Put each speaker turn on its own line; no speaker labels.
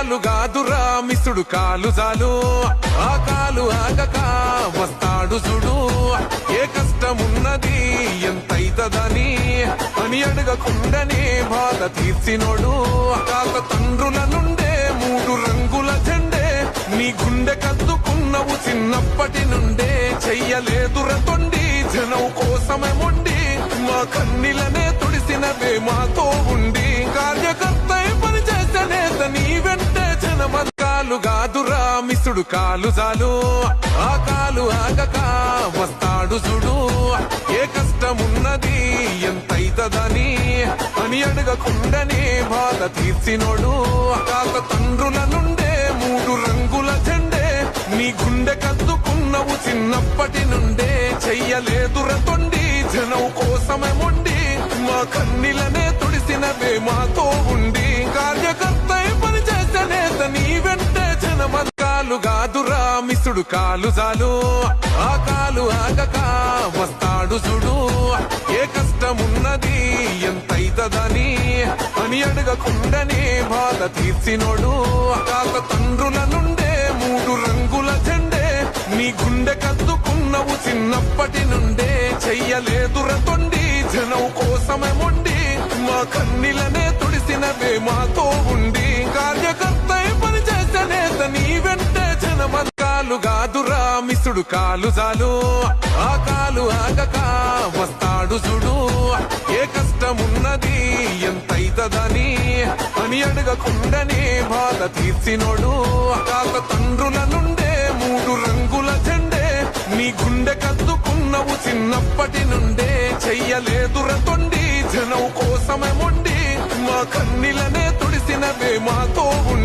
కాలు గాదురా మిసుడు కాలు జాలు ఆ కాలు ఆగక వస్తాడు చూడు ఏ కష్టమున్నది ఎంతైతదని అని అడగకుండానే బాధ తీర్చినోడు తాత తండ్రుల నుండే 3 రంగుల జెండే నీ గుండె కద్దుకున్నవు చిన్నప్పటి నుండే చెయ్యలేదురా తొండి జనం కోసమే మొండి మా కన్నీలనే తుడిసినవే మాతో ఉండి కార్యకర్త పని చేసే నేత నీ వెంటే జనమ కాలు గాదురా మిసుడు కాలు జాలు ఆ కాలు ఆగక వస్తాడు చూడు ఏ కష్టమున్నది ఎంతైతదని అని అడగకుండానే బాధ తీర్చినోడు తాత తండ్రుల నుండే 3 రంగుల జెండే నీ గుండె కద్దుకున్నవు చిన్నప్పటి నుండే చెయ్యలేదురా తొండి జనం కోసమే మొండి మా కన్నీలనే తుడిసినవే మాతో ఉండి కార్యకర్త పని చేసే నేత నీ వెంటే జనమ కాలు గాదురా మిసుడు కాలు జాలు ఆ కాలు ఆగక వస్తాడు చూడు ఏ కష్టమున్నది ఎంతైతదని అని అడగకుండానే బాధ తీర్చినోడు తాత తండ్రుల నుండే 3 రంగుల జెండే నీ గుండె కద్దుకున్నవు చిన్నప్పటి నుండే చెయ్యలేదురా తొండి జనం కోసమే మొండి మా కన్నీలనే తుడిసినవే మాతో ఉండి కార్యకర్త పని చేసే నేత నీ వెంటే జనమ కాలు గాదురా మిసుడు కాలు జాలు ఆ కాలు ఆగక వస్తాడు చూడు ఏ కష్టమున్నది ఎంతైతదని అని అడగకుండానే బాధ తీర్చినోడు తాత తండ్రుల నుండే 3 రంగుల జెండే నీ గుండె కద్దుకున్నవు చిన్నప్పటి నుండే చెయ్యలేదురా తొండి జనం కోసమే మొండి మా కన్నీలనే తుడిసినవే మాతో ఉండి